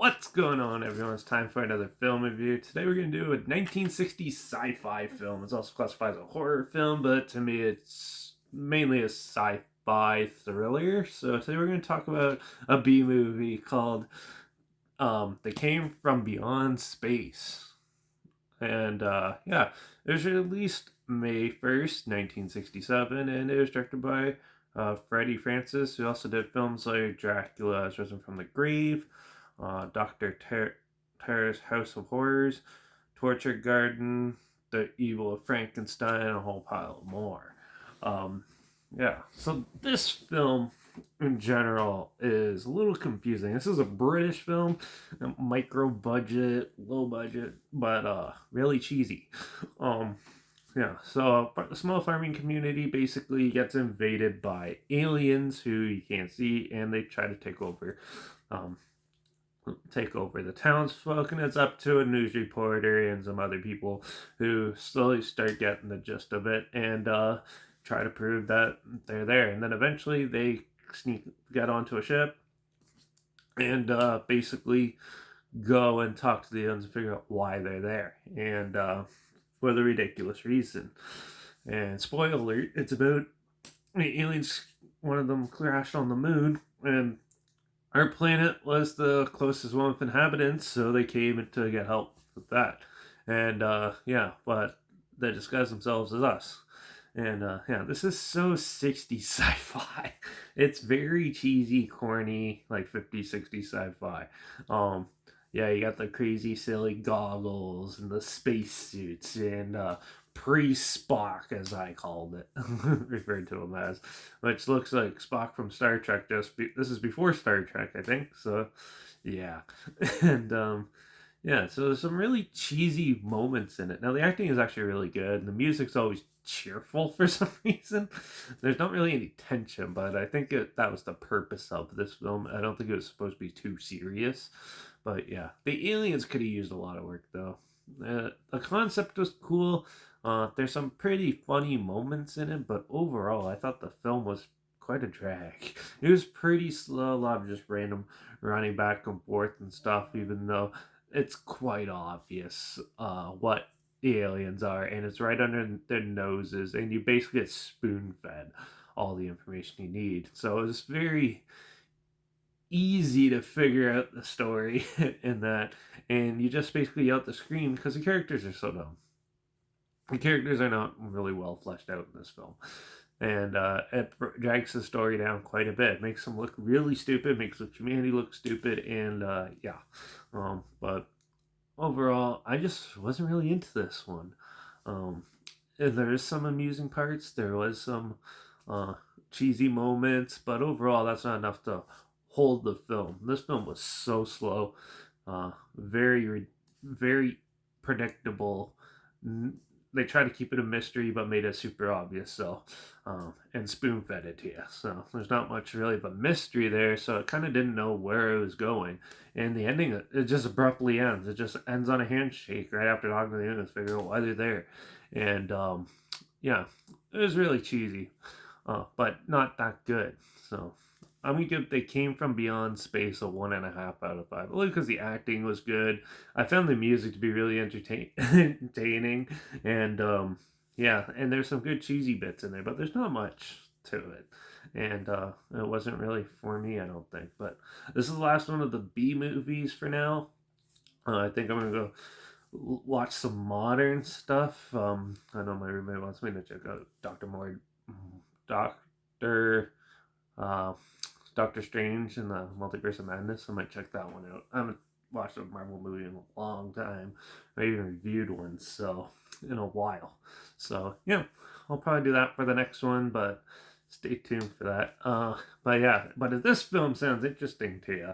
What's going on, everyone? It's time for another film review. Today we're going to do a 1960s sci-fi film. It's also classified as a horror film, but to me it's mainly a sci-fi thriller. So today we're going to talk about a B movie called They Came From Beyond Space. And yeah, it was released May 1st, 1967, and it was directed by Freddie Francis, who also did films like Dracula Has Risen from the Grave, Terror's House of Horrors, Torture Garden, The Evil of Frankenstein, and a whole pile more. Um, yeah, so this film in general is a little confusing. This is a British film, micro budget, low budget, but really cheesy. Um, yeah, so a small farming community basically gets invaded by aliens who you can't see, and they try to um, take over the townsfolk, and it's up to a news reporter and some other people who slowly start getting the gist of it and try to prove that they're there. And then eventually they get onto a ship and basically go and talk to the aliens and figure out why they're there and for the ridiculous reason. And spoiler alert, it's about the aliens. One of them crashed on the moon, and our planet was the closest one with inhabitants, so they came in to get help with that. And yeah, but they disguise themselves as us. And yeah, this is so 60s sci-fi. It's very cheesy, corny, like 50s, 60s sci-fi. Um, yeah, you got the crazy, silly goggles and the spacesuits and pre-Spock, as I called it, referred to him as, which looks like Spock from Star Trek. This is before Star Trek, I think. So, yeah, and yeah, so there's some really cheesy moments in it. Now the acting is actually really good, and the music's always cheerful for some reason. There's not really any tension, but I think that was the purpose of this film. I don't think it was supposed to be too serious, but yeah, the aliens could have used a lot of work though. The concept was cool. There's some pretty funny moments in it, but overall, I thought the film was quite a drag. It was pretty slow, a lot of just random running back and forth and stuff, even though it's quite obvious what the aliens are, and it's right under their noses, and you basically get spoon fed all the information you need. So it's very easy to figure out the story in that, and you just basically yell at the screen because the characters are so dumb. The characters are not really well fleshed out in this film. And it drags the story down quite a bit. Makes them look really stupid, makes the humanity look stupid, and yeah. But overall, I just wasn't really into this one. Um, there is some amusing parts. There was some uh, cheesy moments, but overall, that's not enough to hold the film. This film was so slow, very predictable. They try to keep it a mystery, but made it super obvious. So, and spoon fed it to you. So there's not much really of a mystery there. So it kind of didn't know where it was going. And the ending, it just abruptly ends. It just ends on a handshake right after talking to the aliens, figure out why they're there. And yeah, it was really cheesy, but not that good. So I'm gonna give They Came From Beyond Space a 1.5 out of 5. Only because the acting was good. I found the music to be really entertaining, and yeah, and there's some good cheesy bits in there, but there's not much to it, and it wasn't really for me, I don't think. But this is the last one of the B movies for now. I think I'm gonna go watch some modern stuff. I know my roommate wants me to check out Doctor. Uh, Doctor Strange and the Multiverse of Madness. I might check that one out. I haven't watched a Marvel movie in a long time. I even reviewed one, so in a while. So yeah, I'll probably do that for the next one, but stay tuned for that. But yeah, but if this film sounds interesting to you,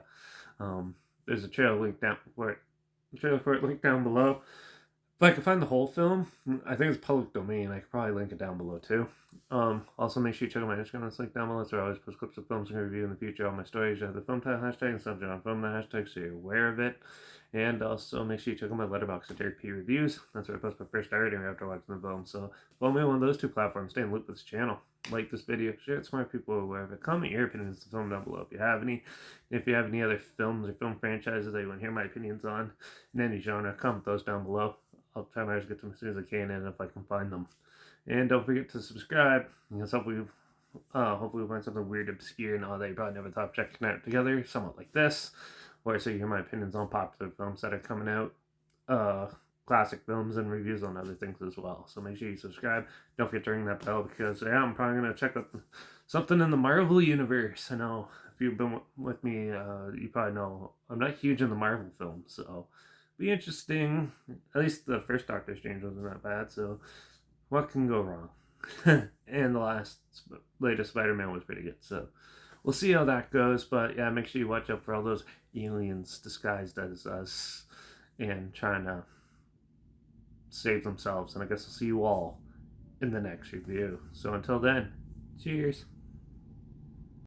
there's a trailer link down for it. Trailer for it link down below. If I can find the whole film, I think it's public domain. I could probably link it down below too. Also, make sure you check out my Instagram. It's linked down below. So I always post clips of films and review in the future. All my stories have the film title hashtag and subject on film hashtag, so you're aware of it. And also, make sure you check out my Letterbox at Derek P Reviews. That's where I post my first rating after watching the film. So follow me on one of those two platforms. Stay in the loop with this channel. Like this video, share it, smart people are aware of it. Comment your opinions on the film down below if you have any. If you have any other films or film franchises that you want to hear my opinions on in any genre, comment those down below. I'll try my best to get to them as soon as I can, and if I can find them. And don't forget to subscribe, because hopefully we'll find something weird, obscure, and all that you probably never thought of checking out together, somewhat like this, where so you hear my opinions on popular films that are coming out, classic films, and reviews on other things as well. So make sure you subscribe. Don't forget to ring that bell, because yeah, I'm probably going to check out something in the Marvel universe. I know if you've been with me, you probably know I'm not huge in the Marvel films, so be interesting. At least the first Doctor Strange wasn't that bad, so what can go wrong? And the latest Spider-Man was pretty good, so we'll see how that goes. But yeah, make sure you watch out for all those aliens disguised as us and trying to save themselves. And I guess I'll see you all in the next review. So until then, cheers.